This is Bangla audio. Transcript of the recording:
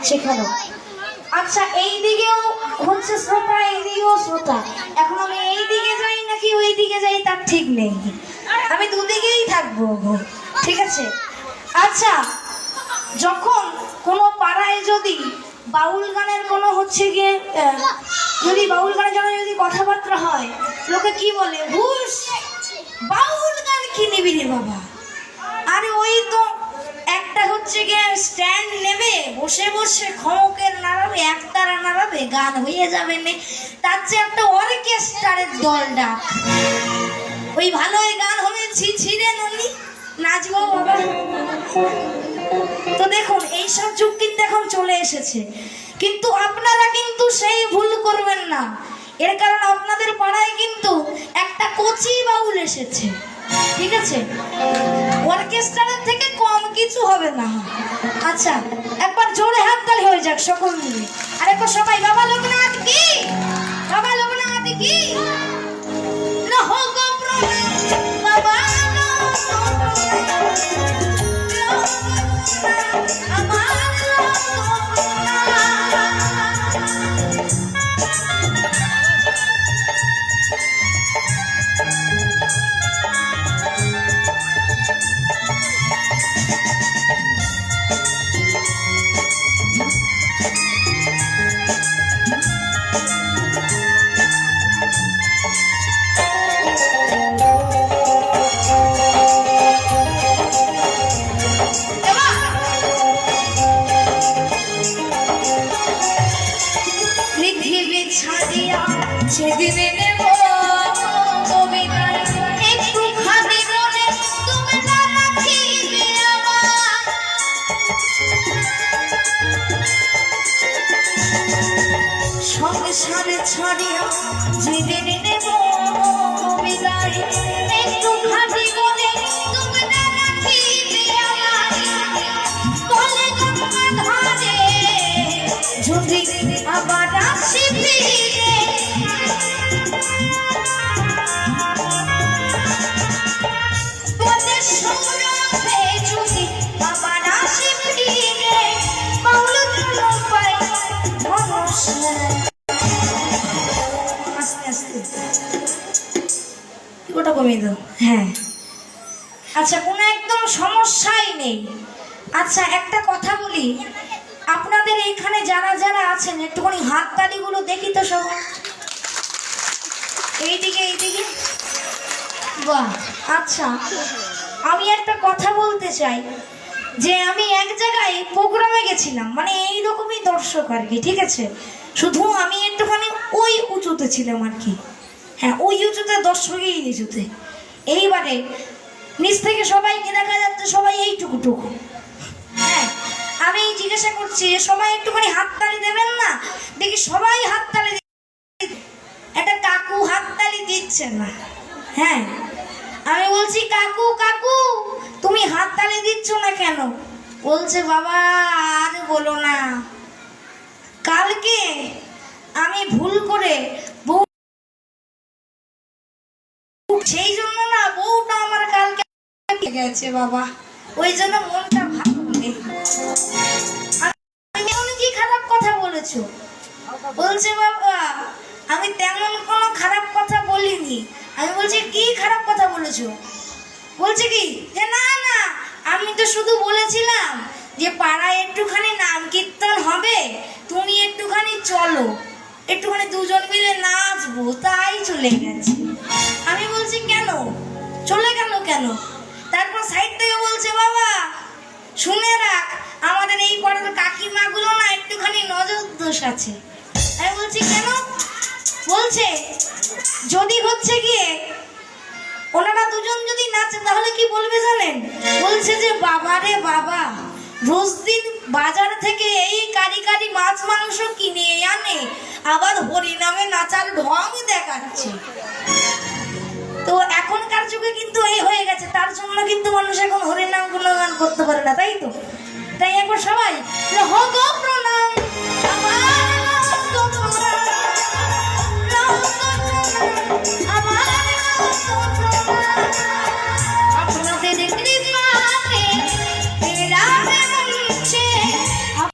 শেখানো। আচ্ছা, এই দিকেও হচ্ছে শ্রোতা, এই দিকেও শ্রোতা। এখন আমি এই দিকে যাই নাকি ওই দিকে যাই তার ঠিক নেই, আমি দুদিকেই থাকবো, ঠিক আছে? আচ্ছা, যখন কোনো পাড়ায় যদি বাউল গানের কোনো হচ্ছে গিয়ে যদি বাউল গানের জন্য যদি কথাবার্তা হয়, লোকে কি বলে, হুস বাউল গান কি নিবি রে বাবা। আরে ওই তো একটা হচ্ছে গিয়ে স্ট্যান্ড নেবে, বসে বসে খমকের নাড়াবে, একতারা নাড়াবে, গান হয়ে যাবে না। তার চেয়ে একটা অর্কেস্ট্রারের দল ডাক, ওই ভালোই গান হবে, ছিঁড়ে ননি নাচবো বাবা। তো দেখুন, এইসব যুগ কিন্তু এখন চলে এসেছে, কিন্তু আপনারা কিন্তু সেই ভুল করবেন না। এর কারণ আপনাদের পাড়ায় কিন্তু একটা কচি বাউল এসেছে, ঠিক আছে? অর্কেস্ট্রারের থেকে কম কিছু হবে না। আচ্ছা, একবার জোরে হাততালি হয়ে যাক সকল মিলে। আর একবার সবাই বাবা লোকনাথ কি, বাবা লোকনাথ কি, লহো গো বাবা আমার রকমই তো, হ্যাঁ। আচ্ছা, কোনো একদম সমস্যাই নেই। আচ্ছা, একটা কথা বলি, আপনাদের এইখানে যারা যারা আছেন একটুখানি হাত তালিগুলো দেখি তো সবাই। এইদিকে এইদিকে, বাহ। আচ্ছা, আমি একটা কথা বলতে চাই যে আমি এক জায়গায় প্রোগ্রামে গেছিলাম, মানে এইরকমই দর্শক আর কি, ঠিক আছে। শুধু আমি একটুখানি ওই উঁচুতে ছিলাম আর কি, হ্যাঁ, ওই উঁচুতে, দর্শকই নিচুতে। এইবারে নিচ থেকে সবাইকে দেখা যাচ্ছে সবাই এইটুকুটুকু, হ্যাঁ। আমি জিজ্ঞাসা করছি সবাই একটুখানি হাততালি দেবেন না, দেখি সবাই হাততালি। একটা কাকু হাততালি দিচ্ছে না, হ্যাঁ। আমি বলছি কাকু কাকু তুমি হাততালি দিচ্ছ না কেন? বলছে বাবা আর বলো না, কালকে আমি ভুল করে বউ, সেই জন্য না বউটা আমার কালকে গেছে বাবা, ওই জন্য মনটা ভালো নেই। আমি কি খারাপ কথা বলেছো? বলছে বাবা আমি তেমন কোনো খারাপ কথা বলিনি। আমি বলছি কি খারাপ কথা বলেছো? বলছে কি যে না না আমি তো শুধু বলেছিলাম যে পাড়ায় একটুখানি নাম কীর্তন হবে, তুমি একটুখানি চলো, একটুখানি দুজন মিলে নাচবো, তাই চলে গেছে। আমি বলছি কেন চলে গেল কেন? তারপর সাইড থেকে বলছে বাবা শুনে রাখ, আমাদের এই পাড়ার কাকিমাগুলো না একটুখানি নজর দোষ আছে। আমি বলছি কেন? বলছে যদি হচ্ছে গিয়ে ওনারা দুজন যদি নাচে তাহলে কি বলবে জানেন? বলছে যে বাবা রে বাবা, রোজ দিন বাজার থেকে এই কারি কারি মাছ মাংস কিনে আনে, আবার হরিনামে নাচার ঢং দেখাচ্ছে। তো এখনকার যুগে কিন্তু এই হয়ে গেছে, তার জন্য কিন্তু মানুষ এখন হরিনাম গুণগান করতে পারে না, তাই তো? তাই একবার সবাই হো গো প্রণাম,